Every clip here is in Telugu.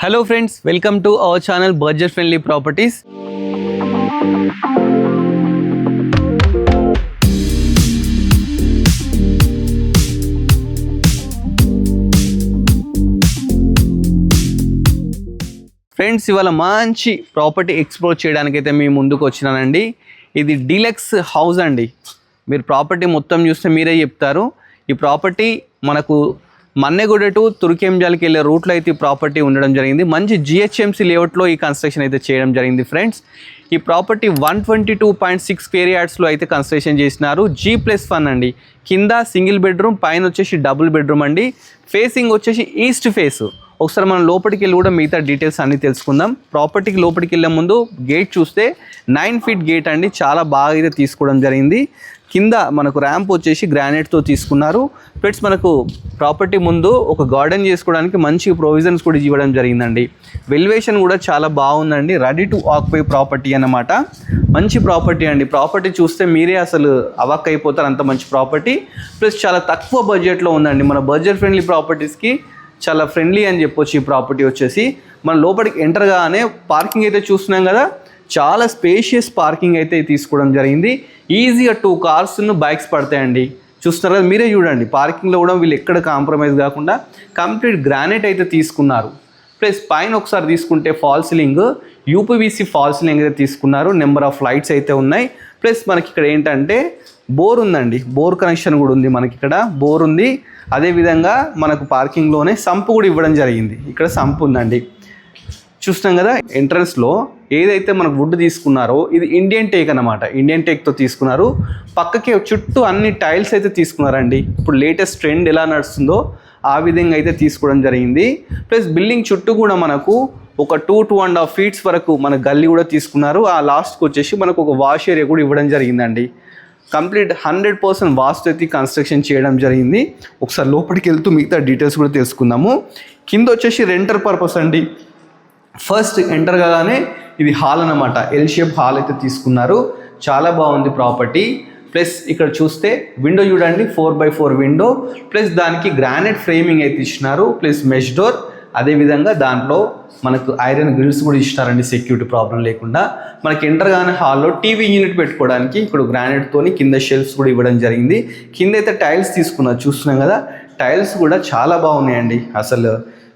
Hello friends, welcome to our channel Budget Friendly Properties. Friends ఇవాళ మంచి ప్రాపర్టీ ఎక్స్ప్లోర్ చేయడానికి అయితే మీ ముందుకు వచ్చినానండి. ఇది డీలక్స్ హౌస్ అండి. మీరు ప్రాపర్టీ మొత్తం చూస్తే మీరే చెప్తారు. ఈ ప్రాపర్టీ మనకు మన్నెగూడ టు తుర్కెంజాల్కి వెళ్ళే రూట్లో అయితే ఈ ప్రాపర్టీ ఉండడం జరిగింది. మంచి జిహెచ్ఎంసీ లేఅవుట్లో ఈ కన్స్ట్రక్షన్ అయితే చేయడం జరిగింది ఫ్రెండ్స్. ఈ ప్రాపర్టీ 122.6 స్క్వేర్ యార్డ్స్లో అయితే కన్స్ట్రక్షన్ చేసినారు. G+1 అండి. కింద సింగిల్ బెడ్రూమ్, పైన వచ్చేసి డబుల్ బెడ్రూమ్ అండి. ఫేసింగ్ వచ్చేసి ఈస్ట్ ఫేస్. ఒకసారి మనం లోపలికి వెళ్ళి కూడా మిగతా డీటెయిల్స్ అన్నీ తెలుసుకుందాం. ప్రాపర్టీకి లోపలికి వెళ్ళే ముందు గేట్ చూస్తే 9 ఫీట్ గేట్ అండి. చాలా బాగా అయితే తీసుకోవడం జరిగింది. కింద మనకు ర్యాంప్ వచ్చేసి గ్రానైట్తో తీసుకున్నారు. ప్లస్ మనకు ప్రాపర్టీ ముందు ఒక గార్డెన్ చేసుకోవడానికి మంచి ప్రొవిజన్స్ కూడా ఇవ్వడం జరిగిందండి. వెల్యువేషన్ కూడా చాలా బాగుందండి. రెడీ టు ఆక్యుపై ప్రాపర్టీ అన్నమాట. మంచి ప్రాపర్టీ అండి. ప్రాపర్టీ చూస్తే మీరే అసలు అవాక్ అయిపోతారు, అంత మంచి ప్రాపర్టీ. ప్లస్ చాలా తక్కువ బడ్జెట్లో ఉందండి. మన బడ్జెట్ ఫ్రెండ్లీ ప్రాపర్టీస్కి చాలా ఫ్రెండ్లీ అని చెప్పొచ్చు ఈ ప్రాపర్టీ వచ్చేసి. మనం లోపలికి ఎంటర్ కాగానే పార్కింగ్ అయితే చూస్తున్నాం కదా, చాలా స్పేషియస్ పార్కింగ్ అయితే తీసుకోవడం జరిగింది. ఈజీగా 2 కార్స్ బైక్స్ పడతాయండి. చూస్తున్నారు కదా, మీరే చూడండి. పార్కింగ్లో కూడా వీళ్ళు ఎక్కడ కాంప్రమైజ్ కాకుండా కంప్లీట్ గ్రానైట్ అయితే తీసుకున్నారు. ప్లస్ పైన ఒకసారి తీసుకుంటే fall ceiling, UPVC fall ceiling అయితే తీసుకున్నారు. నెంబర్ ఆఫ్ లైట్స్ అయితే ఉన్నాయి. ప్లస్ మనకి ఇక్కడ ఏంటంటే బోర్ ఉందండి. బోర్ కనెక్షన్ కూడా ఉంది మనకి. ఇక్కడ బోర్ ఉంది. అదేవిధంగా మనకు పార్కింగ్లోనే సంపు కూడా ఇవ్వడం జరిగింది. ఇక్కడ సంపు ఉందండి. చూస్తున్నాం కదా, ఎంట్రన్స్లో ఏదైతే మనకు వుడ్ తీసుకున్నారో ఇది ఇండియన్ టేక్ అనమాట. ఇండియన్ టేక్తో తీసుకున్నారు. పక్కకి చుట్టూ అన్ని టైల్స్ అయితే తీసుకున్నారండి. ఇప్పుడు లేటెస్ట్ ట్రెండ్ ఎలా నడుస్తుందో ఆ విధంగా అయితే తీసుకోవడం జరిగింది. ప్లస్ బిల్డింగ్ చుట్టూ కూడా మనకు ఒక 2.5 ఫీట్స్ వరకు మన గల్లీ కూడా తీసుకున్నారు. ఆ లాస్ట్కి వచ్చేసి మనకు ఒక వాష్ ఏరియా కూడా ఇవ్వడం జరిగిందండి. కంప్లీట్ 100% వాస్తు అయితే కన్స్ట్రక్షన్ చేయడం జరిగింది. ఒకసారి లోపలికి వెళ్తూ మిగతా డీటెయిల్స్ కూడా తెలుసుకుందాము. కింద వచ్చేసి రెంటర్ పర్పస్ అండి. ఫస్ట్ ఎంటర్ కాగానే ఇది హాల్ అన్నమాట. ఎల్ షేప్ హాల్ అయితే తీసుకున్నారు. చాలా బాగుంది ప్రాపర్టీ. ప్లస్ ఇక్కడ చూస్తే విండో చూడండి, 4x4 విండో. ప్లస్ దానికి గ్రానైట్ ఫ్రేమింగ్ అయితే ఇచ్చినారు. Plus mesh door. అదేవిధంగా దాంట్లో మనకు ఐరన్ గ్రిల్స్ కూడా ఇచ్చినారండి, సెక్యూరిటీ ప్రాబ్లం లేకుండా. మనకి ఎంటర్ కాగానే హాల్లో టీవీ యూనిట్ పెట్టుకోవడానికి ఇక్కడ గ్రానైట్తోని కింద షెల్ఫ్స్ కూడా ఇవ్వడం జరిగింది. కింద అయితే టైల్స్ తీసుకున్నారు. చూస్తున్నాం కదా, టైల్స్ కూడా చాలా బాగున్నాయండి. అసలు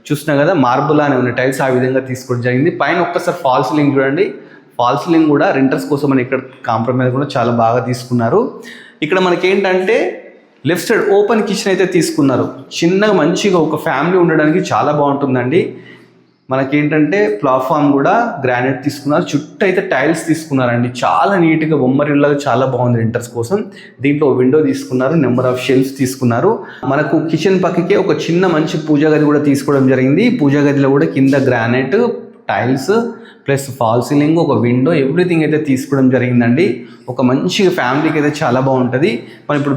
చూస్తున్నాం కదా, మార్బుల్ అనే ఉన్న టైల్స్ ఆ విధంగా తీసుకోవడం జరిగింది. పైన ఒక్కసారి ఫాల్ సీలింగ్ చూడండి. ఫాల్ సీలింగ్ కూడా రెంటర్స్ కోసం అని ఇక్కడ కాంప్రమైజ్ కూడా చాలా బాగా తీసుకున్నారు. ఇక్కడ మనకి ఏంటంటే లెఫ్ట్ సైడ్ ఓపెన్ కిచెన్ అయితే తీసుకున్నారు. చిన్నగా మంచిగా ఒక ఫ్యామిలీ ఉండడానికి చాలా బాగుంటుందండి. మనకేంటంటే ప్లాట్ఫామ్ కూడా గ్రానైట్ తీసుకున్నారు. చుట్టూ అయితే టైల్స్ తీసుకున్నారండి. చాలా నీట్గా బొమ్మరిల్లాగా చాలా బాగుంది రెంటర్స్ కోసం. దీంట్లో విండో తీసుకున్నారు. నెంబర్ ఆఫ్ షెల్ఫ్స్ తీసుకున్నారు. మనకు కిచెన్ పక్కకే ఒక చిన్న మంచి పూజా గది కూడా తీసుకోవడం జరిగింది. పూజా గదిలో కూడా కింద granite, tiles plus fall ceiling, ఒక విండో, ఎవ్రీథింగ్ అయితే తీసుకోవడం జరిగిందండి. ఒక మంచి ఫ్యామిలీకి అయితే చాలా బాగుంటుంది. మనం ఇప్పుడు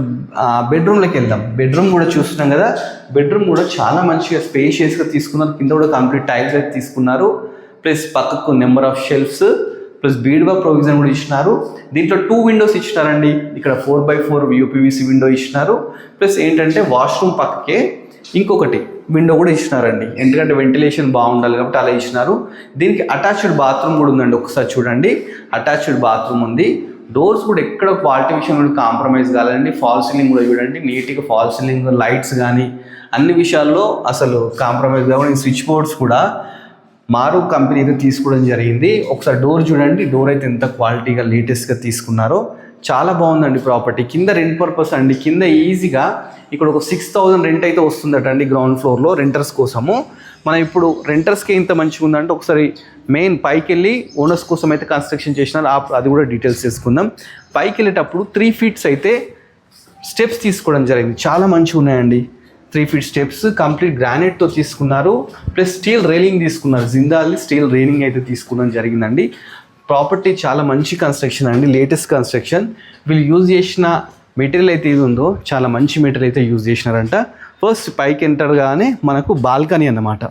బెడ్రూమ్లోకి వెళ్దాం. బెడ్రూమ్ కూడా చూస్తున్నాం కదా, బెడ్రూమ్ కూడా చాలా మంచిగా స్పేషియస్గా తీసుకున్నారు. కింద కూడా కంప్లీట్ టైల్స్ అయితే తీసుకున్నారు. ప్లస్ పక్కకు నెంబర్ ఆఫ్ షెల్ఫ్స్ ప్లస్ బీడ్వా ప్రొవిజన్ కూడా ఇచ్చినారు. దీంట్లో 2 విండోస్ ఇచ్చినారండి. ఇక్కడ 4x4 యూపీవీసీ విండో ఇచ్చినారు. ప్లస్ ఏంటంటే వాష్రూమ్ పక్కకే ఇంకొకటి విండో కూడా ఇచ్చినారండి. ఎందుకంటే వెంటిలేషన్ బాగుండాలి కాబట్టి అలా ఇచ్చినారు. దీనికి అటాచ్డ్ బాత్రూమ్ కూడా ఉందండి. ఒకసారి చూడండి, అటాచ్డ్ బాత్రూమ్ ఉంది. డోర్స్ కూడా ఎక్కడ క్వాలిటీ విషయం కూడా కాంప్రమైజ్ కాలేదండి. ఫాల్ సీలింగ్ కూడా చూడండి, నీట్గా ఫాల్ సీలింగ్, లైట్స్ కానీ అన్ని విషయాల్లో అసలు కాంప్రమైజ్ కాకుండా స్విచ్ బోర్డ్స్ కూడా మారు కంపెనీ అయితే తీసుకోవడం జరిగింది. ఒకసారి డోర్ చూడండి, డోర్ అయితే ఎంత క్వాలిటీగా లేటెస్ట్గా తీసుకున్నారో. చాలా బాగుందండి ప్రాపర్టీ. కింద రెంట్ పర్పస్ అండి. కింద ఈజీగా ఇక్కడ ఒక 6,000 రెంట్ అయితే వస్తుందట అండి గ్రౌండ్ ఫ్లోర్లో రెంటర్స్ కోసము. మనం ఇప్పుడు రెంటర్స్కి ఇంత మంచిగా ఉందంటే ఒకసారి మెయిన్ పైకి వెళ్ళి ఓనర్స్ కోసం అయితే కన్స్ట్రక్షన్ చేసినారు. అది కూడా డీటెయిల్స్ తీసుకుందాం. పైకి వెళ్ళేటప్పుడు 3 ఫీట్స్ అయితే స్టెప్స్ తీసుకోవడం జరిగింది. చాలా మంచిగా ఉన్నాయండి. 3 ఫీట్ స్టెప్స్ కంప్లీట్ గ్రానైట్తో తీసుకున్నారు. ప్లస్ స్టీల్ రైలింగ్ తీసుకున్నారు. జిందాల్ స్టీల్ రైలింగ్ అయితే తీసుకోవడం జరిగిందండి. ప్రాపర్టీ చాలా మంచి కన్స్ట్రక్షన్ అండి, లేటెస్ట్ కన్స్ట్రక్షన్. వీళ్ళు యూజ్ చేసిన మెటీరియల్ అయితే ఇది ఉందో చాలా మంచి మెటీరియల్ అయితే యూజ్ చేసినారంట. ఫస్ట్ పైకి ఎంటర్ గానే మనకు బాల్కనీ అన్నమాట.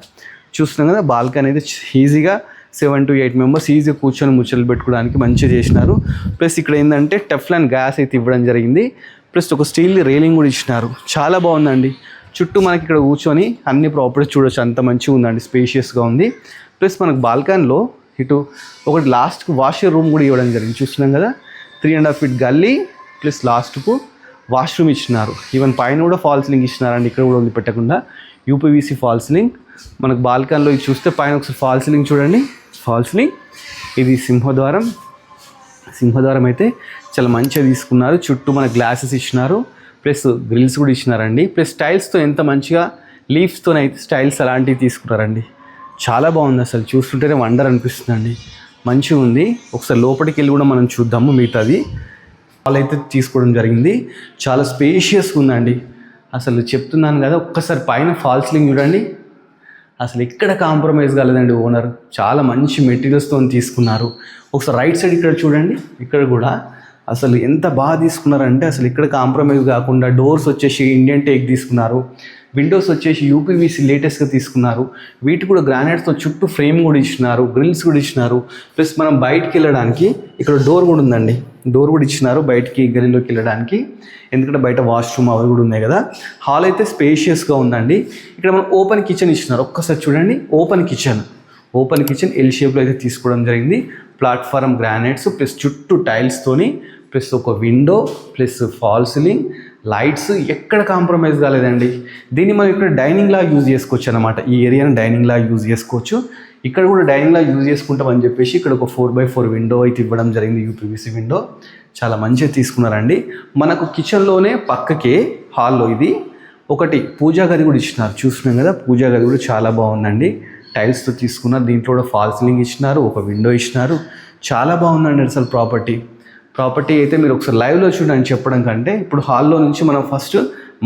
చూస్తున్నాం కదా, బాల్కనీ అయితే ఈజీగా 7 to 8 మెంబర్స్ ఈజీగా కూర్చొని ముచ్చట్లు పెట్టుకోవడానికి మంచిగా చేసినారు. ప్లస్ ఇక్కడ ఏంటంటే టెఫ్లాన్ గ్యాస్ అయితే ఇవ్వడం జరిగింది. ప్లస్ ఒక స్టీల్ రైలింగ్ కూడా ఇచ్చినారు. చాలా బాగుందండి. చుట్టూ మనకి ఇక్కడ కూర్చొని అన్ని ప్రాపర్టీస్ చూడొచ్చు, అంత మంచిగా ఉందండి, స్పేషియస్గా ఉంది. ప్లస్ మనకు బాల్కనీలో ఇటు ఒకటి లాస్ట్కు వాషర్ రూమ్ కూడా ఇవ్వడం జరిగింది. చూస్తున్నాం కదా, 3.5 feet గల్లీ ప్లస్ లాస్ట్కు వాష్రూమ్ ఇచ్చినారు. ఈవెన్ పైన కూడా ఫాల్ సీలింగ్ ఇచ్చినారండి, ఇక్కడ కూడా ఉంది పెట్టకుండా యూపీవీసీ ఫాల్ సీలింగ్. మనకు బాల్కనీలో ఇది చూస్తే పైన ఒకసారి ఫాల్ సీలింగ్ చూడండి, ఫాల్ సీలింగ్. ఇది సింహద్వారం అయితే చాలా మంచిగా తీసుకున్నారు. చుట్టూ మన గ్లాసెస్ ఇచ్చినారు, ప్లస్ గ్రిల్స్ కూడా ఇచ్చినారండి. ప్లస్ టైల్స్తో ఎంత మంచిగా లీఫ్స్తో అయితే స్టైల్స్ అలాంటివి తీసుకున్నారండి. చాలా బాగుంది, అసలు చూస్తుంటేనే వండర్ అనిపిస్తుందండి, మంచిగా ఉంది. ఒకసారి లోపలికి వెళ్ళి కూడా మనం చూద్దాము మిగతాది. హాల్ అయితే తీసుకోవడం జరిగింది, చాలా స్పేషియస్గా ఉందండి. అసలు చెప్తున్నాను కదా, ఒక్కసారి పైన ఫాల్ సీలింగ్ చూడండి, అసలు ఎక్కడ కాంప్రమైజ్ కాలేదండి ఓనర్. చాలా మంచి మెటీరియల్స్తో తీసుకున్నారు. ఒకసారి రైట్ సైడ్ ఇక్కడ చూడండి, ఇక్కడ కూడా అసలు ఎంత బాగా తీసుకున్నారంటే అసలు ఇక్కడ కాంప్రమైజ్ కాకుండా డోర్స్ వచ్చేసి ఇండియన్ టేక్ తీసుకున్నారు, విండోస్ వచ్చేసి యూపీవీసీ లేటెస్ట్గా తీసుకున్నారు. వీటి కూడా గ్రానైట్స్తో చుట్టూ ఫ్రేమ్ కూడా ఇచ్చినారు, గ్రిల్స్ కూడా ఇచ్చినారు. ప్లస్ మనం బయటికి వెళ్ళడానికి ఇక్కడ డోర్ కూడా ఉందండి, డోర్ కూడా ఇచ్చినారు బయటికి గదిలోకి వెళ్ళడానికి, ఎందుకంటే బయట వాష్రూమ్ అవి కూడా ఉన్నాయి కదా. హాల్ అయితే స్పేషియస్గా ఉందండి. ఇక్కడ మనం ఓపెన్ కిచెన్ ఇచ్చినారు, ఒక్కసారి చూడండి. ఓపెన్ కిచెన్ ఎల్ షేప్లో అయితే తీసుకోవడం జరిగింది. ప్లాట్ఫారం గ్రానైట్స్ ప్లస్ చుట్టూ టైల్స్తోని, ప్లస్ ఒక window plus fall ceiling, lights ఎక్కడ కాంప్రమైజ్ కాలేదండి. దీన్ని మనం ఇక్కడ డైనింగ్ లా యూజ్ చేసుకోవచ్చు అనమాట. ఈ ఏరియాని డైనింగ్ లా యూజ్ చేసుకోవచ్చు. ఇక్కడ కూడా డైనింగ్ లా యూజ్ చేసుకుంటామని చెప్పేసి ఇక్కడ ఒక 4x4 విండో అయితే ఇవ్వడం జరిగింది, యూపీవీసీ విండో. చాలా మంచిగా తీసుకున్నారండి. మనకు కిచెన్లోనే పక్కకే హాల్లో ఇది ఒకటి పూజా గది కూడా ఇచ్చినారు. చూస్తున్నాం కదా, పూజా గది కూడా చాలా బాగుందండి, టైల్స్తో తీసుకున్నారు. దీంట్లో కూడా ఫాల్ సీలింగ్ ఇచ్చినారు, ఒక విండో ఇచ్చినారు. చాలా బాగుందండి అసలు ప్రాపర్టీ అయితే మీరు ఒకసారి లైవ్లో చూడండి చెప్పడం కంటే. ఇప్పుడు హాల్లో నుంచి మనం ఫస్ట్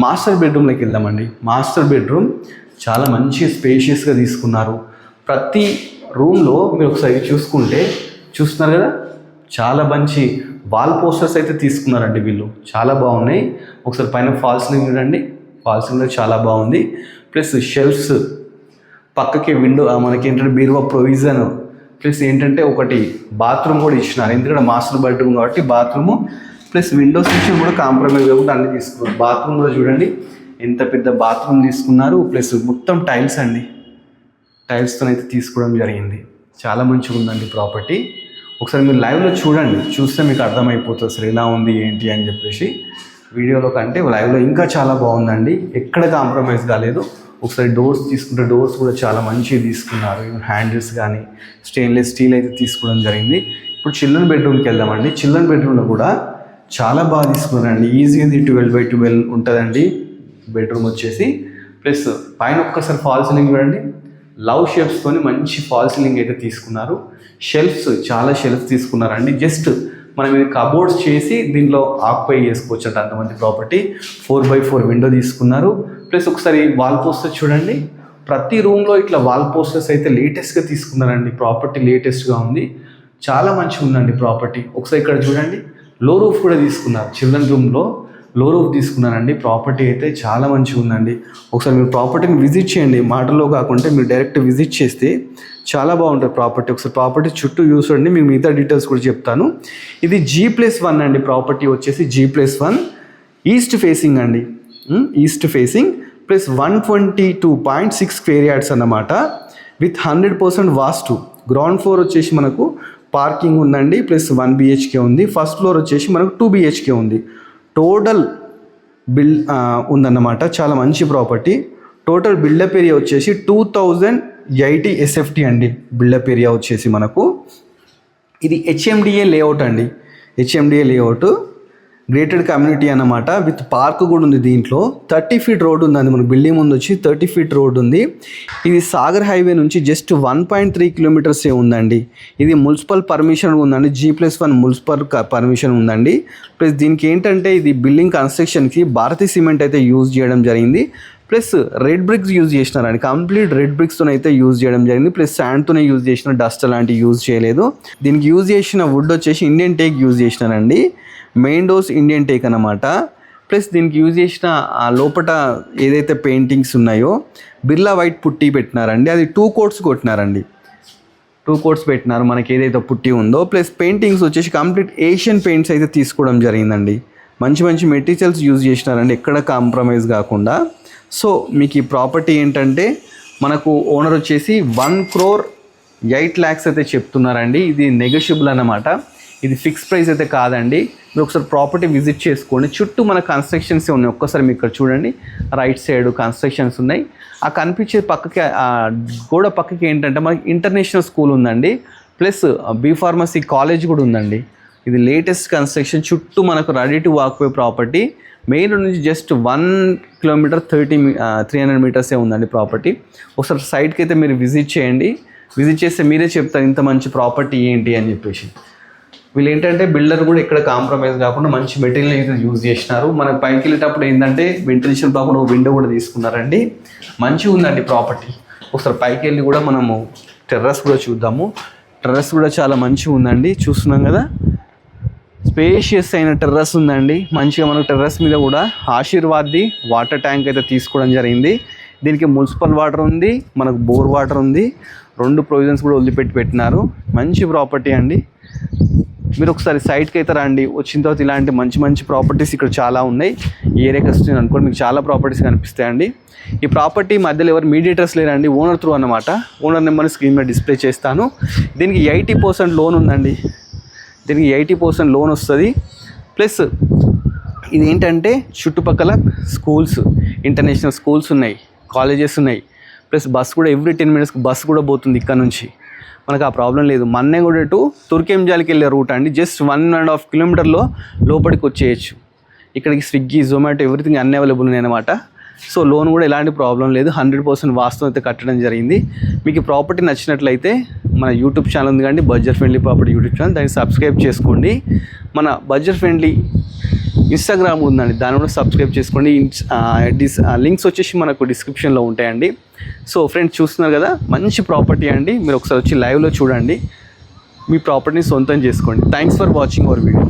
మాస్టర్ బెడ్రూమ్లోకి వెళ్దామండి. మాస్టర్ బెడ్రూమ్ చాలా మంచి స్పేషియస్గా తీసుకున్నారు. ప్రతి రూమ్లో మీరు ఒకసారి చూస్తున్నారు కదా, చాలా మంచి వాల్ పోస్టర్స్ అయితే తీసుకున్నారండి వీళ్ళు, చాలా బాగున్నాయి. ఒకసారి పైన ఫాల్ సీలింగ్ చూడండి, ఫాల్ సీలింగ్ చాలా బాగుంది. ప్లస్ షెల్ఫ్స్ పక్కకి విండో మనకి ఏంటంటే బీరువా ప్రొవిజన్, ప్లస్ ఏంటంటే ఒకటి బాత్రూమ్ కూడా ఇచ్చినారు, ఎందుకంటే మాస్టర్ బెడ్రూమ్ కాబట్టి బాత్రూము ప్లస్ విండోస్ నుంచి కూడా కాంప్రమైజ్ కాకుండా అన్ని తీసుకున్నారు. బాత్రూమ్ కూడా చూడండి ఎంత పెద్ద బాత్రూమ్ తీసుకున్నారు. ప్లస్ మొత్తం టైల్స్ అండి, టైల్స్తో అయితే తీసుకోవడం జరిగింది. చాలా మంచిగా ఉందండి ప్రాపర్టీ. ఒకసారి మీరు లైవ్లో చూస్తే మీకు అర్థమైపోతుంది అసలు ఎలా ఉంది ఏంటి అని చెప్పేసి. వీడియోలో కంటే లైవ్లో ఇంకా చాలా బాగుందండి, ఎక్కడ కాంప్రమైజ్ కాలేదు. ఒకసారి డోర్స్ తీసుకుంటే డోర్స్ కూడా చాలా మంచిగా తీసుకున్నారు, హ్యాండిల్స్ కానీ స్టెయిన్లెస్ స్టీల్ అయితే తీసుకోవడం జరిగింది. ఇప్పుడు చిల్డ్రన్ బెడ్రూమ్కి వెళ్దామండి. చిల్డ్రన్ బెడ్రూమ్లో కూడా చాలా బాగా తీసుకున్నారండి. ఈజీగా 12x12 ఉంటుందండి బెడ్రూమ్ వచ్చేసి. ప్లస్ పైన ఒక్కసారి ఫాల్ సీలింగ్ చూడండి, లవ్ షేప్స్తోని మంచి ఫాల్ సీలింగ్ అయితే తీసుకున్నారు. చాలా షెల్ఫ్స్ తీసుకున్నారండి. జస్ట్ మనం ఇది కబోర్డ్స్ చేసి దీంట్లో ఆక్యుపై చేసుకోవచ్చు అంట అంతమంది ప్రాపర్టీ. 4x4 విండో తీసుకున్నారు. ప్లస్ ఒకసారి వాల్ పోస్టర్స్ చూడండి, ప్రతి రూమ్లో ఇట్లా వాల్ పోస్టర్స్ అయితే లేటెస్ట్గా తీసుకున్నారండి. ప్రాపర్టీ లేటెస్ట్గా ఉంది, చాలా మంచిగా ఉందండి ప్రాపర్టీ. ఒకసారి ఇక్కడ చూడండి, లో రూఫ్ కూడా తీసుకున్నారు. చిల్డ్రన్ రూమ్లో లో రూఫ్ తీసుకున్నారండి. ప్రాపర్టీ అయితే చాలా మంచిగా ఉందండి. ఒకసారి మీరు ప్రాపర్టీని విజిట్ చేయండి, మాటల్లో కాకుండా మీరు డైరెక్ట్ విజిట్ చేస్తే చాలా బాగుంటుంది ప్రాపర్టీ. ఒకసారి ప్రాపర్టీ చుట్టూ చూడండి, మీకు మిగతా డీటెయిల్స్ కూడా చెప్తాను. ఇది G+1 అండి, ప్రాపర్టీ వచ్చేసి G+1 ఈస్ట్ ఫేసింగ్ అండి, east facing. Plus 122.6 square yards అన్నమాట, విత్ 100% వాస్తు. గ్రౌండ్ ఫ్లోర్ వచ్చేసి మనకు పార్కింగ్ ఉందండి, ప్లస్ 1 BHK ఉంది. ఫస్ట్ ఫ్లోర్ వచ్చేసి మనకు 2 BHK ఉంది. టోటల్ ఉందన్నమాట, చాలా మంచి ప్రాపర్టీ. టోటల్ బిల్డప్ ఏరియా వచ్చేసి 2080 SFT అండి. బిల్డప్ ఏరియా వచ్చేసి మనకు ఇది HMDA లేఅవుట్ అండి, HMDA లేఅవుట్ గ్రేటెడ్ కమ్యూనిటీ అన్నమాట. విత్ పార్క్ కూడా ఉంది. దీంట్లో 30 feet రోడ్ ఉందండి, మన బిల్డింగ్ ముందు వచ్చి 30 feet రోడ్ ఉంది. ఇది సాగర్ హైవే నుంచి జస్ట్ 1.3 kilometers ఉందండి. ఇది మున్సిపల్ పర్మిషన్ ఉందండి, G+1 మున్సిపల్ పర్మిషన్ ఉందండి. ప్లస్ దీనికి ఏంటంటే ఇది బిల్డింగ్ కన్స్ట్రక్షన్కి భారతీ సిమెంట్ అయితే యూజ్ చేయడం జరిగింది. ప్లస్ రెడ్ బ్రిక్స్ యూజ్ చేసినారండి, కంప్లీట్ రెడ్ బ్రిక్స్తో అయితే యూజ్ చేయడం జరిగింది. ప్లస్ శాండ్తోనే యూజ్ చేసిన, డస్ట్ అలాంటివి యూజ్ చేయలేదు. దీనికి యూజ్ చేసిన వుడ్ వచ్చేసి ఇండియన్ టేక్ యూజ్ చేసినారండి. మెయిన్ డోర్స్ ఇండియన్ టేక్ అన్నమాట. ప్లస్ దీనికి యూజ్ చేసిన ఆ లోపల ఏదైతే పెయింటింగ్స్ ఉన్నాయో బిర్లా వైట్ పుట్టి పెట్టినారండి. అది 2 coats కొట్టినారండి, 2 coats పెట్టినారు మనకి ఏదైతే పుట్టి ఉందో. ప్లస్ పెయింటింగ్స్ వచ్చేసి కంప్లీట్ ఏషియన్ పెయింట్స్ అయితే తీసుకోవడం జరిగిందండి. మంచి మంచి మెటీరియల్స్ యూజ్ చేసినారండి, ఎక్కడ కాంప్రమైజ్ కాకుండా. సో మీకు ఈ ప్రాపర్టీ ఏంటంటే మనకు ఓనర్ వచ్చేసి 1,08,00,000 అయితే చెప్తున్నారండి. ఇది నెగోషియబుల్ అన్నమాట, ఇది ఫిక్స్ ప్రైస్ అయితే కాదండి. మీరు ఒకసారి ప్రాపర్టీ విజిట్ చేసుకోండి. చుట్టూ మన కన్స్ట్రక్షన్స్ ఉన్నాయి, ఒక్కసారి మీకు ఇక్కడ చూడండి. రైట్ సైడ్ కన్స్ట్రక్షన్స్ ఉన్నాయి. ఆ కనిపించే పక్కకి గోడ పక్కకి ఏంటంటే మనకి ఇంటర్నేషనల్ స్కూల్ ఉందండి, ప్లస్ బీ ఫార్మసీ కాలేజ్ కూడా ఉందండి. ఇది లేటెస్ట్ కన్స్ట్రక్షన్. చుట్టూ మనకు ready to walk way property. Main road నుంచి జస్ట్ 1 కిలోమీటర్ 300 మీటర్సే ఉందండి ప్రాపర్టీ. ఒకసారి సైట్కి అయితే మీరు విజిట్ చేయండి. విజిట్ చేస్తే మీరే చెప్తారు ఇంత మంచి ప్రాపర్టీ ఏంటి అని చెప్పేసి. వీళ్ళు ఏంటంటే బిల్డర్ కూడా ఇక్కడ కాంప్రమైజ్ కాకుండా మంచి మెటీరియల్ అయితే యూజ్ చేసినారు. మనకు పైకి వెళ్ళేటప్పుడు ఏంటంటే వెంటిలేషన్ కాకుండా ఒక విండో కూడా తీసుకున్నారండి. మంచిగా ఉందండి ప్రాపర్టీ. ఒకసారి పైకి వెళ్ళి కూడా మనము టెర్రస్ కూడా చూద్దాము. టెర్రస్ కూడా చాలా మంచిగా ఉందండి, చూస్తున్నాం కదా. స్పేషియస్ అయిన టెర్రస్ ఉందండి. మంచిగా మనకు టెర్రస్ మీద కూడా ఆశీర్వాద్ది వాటర్ ట్యాంక్ అయితే తీసుకోవడం జరిగింది. దీనికి మున్సిపల్ వాటర్ ఉంది, మనకు బోర్ వాటర్ ఉంది. 2 ప్రొవిజన్స్ కూడా వదిలిపెట్టి పెట్టినారు. మంచి ప్రాపర్టీ అండి. మీరు ఒకసారి సైట్కి అయితే రండి. వచ్చిన తర్వాత ఇలాంటి మంచి మంచి ప్రాపర్టీస్ ఇక్కడ చాలా ఉన్నాయి. ఈ ఏరియాకి వస్తుంది అనుకోండి, మీకు చాలా ప్రాపర్టీస్ కనిపిస్తాయండి. ఈ ప్రాపర్టీ మధ్యలో ఎవరు మీడియేటర్స్ లేరండి, ఓనర్ త్రూ అన్నమాట. ఓనర్ నెంబర్ని స్క్రీన్ మీద డిస్ప్లే చేస్తాను. దీనికి 80% లోన్ ఉందండి. దీనికి 80% లోన్ వస్తుంది. ప్లస్ ఇది ఏంటంటే చుట్టుపక్కల స్కూల్స్, ఇంటర్నేషనల్ స్కూల్స్ ఉన్నాయి, కాలేజెస్ ఉన్నాయి. ప్లస్ బస్ కూడా ఎవ్రీ 10 మినిట్స్కి బస్సు కూడా పోతుంది ఇక్కడ నుంచి. మనకు ఆ ప్రాబ్లం లేదు. మన్నెగూడ టు తుర్కెంజాల్కి వెళ్ళే రూట్ అండి. జస్ట్ 1.5 కిలోమీటర్లో లోపలికి వచ్చేయచ్చు. ఇక్కడికి స్విగ్గీ, జొమాటో ఎవ్రీథింగ్ అన్నీ అవైలబుల్ ఉన్నాయి అన్నమాట. సో లోన్ కూడా ఎలాంటి ప్రాబ్లం లేదు. 100% వాస్తవం అయితే కట్టడం జరిగింది. మీకు ఈ ప్రాపర్టీ నచ్చినట్లయితే మన యూట్యూబ్ ఛానల్ ఉంది కానీ budget friendly property YouTube channel, దాన్ని సబ్స్క్రైబ్ చేసుకోండి. మన బడ్జెట్ ఫ్రెండ్లీ ఇన్స్టాగ్రామ్ ఉందండి, దాన్ని కూడా సబ్స్క్రైబ్ చేసుకోండి. లింక్స్ వచ్చేసి మనకు డిస్క్రిప్షన్లో ఉంటాయండి. సో ఫ్రెండ్స్ చూస్తున్నారు కదా, మంచి ప్రాపర్టీ అండి. మీరు ఒకసారి వచ్చి లైవ్లో చూడండి, మీ ప్రాపర్టీని సొంతం చేసుకోండి. Thanks for watching our video.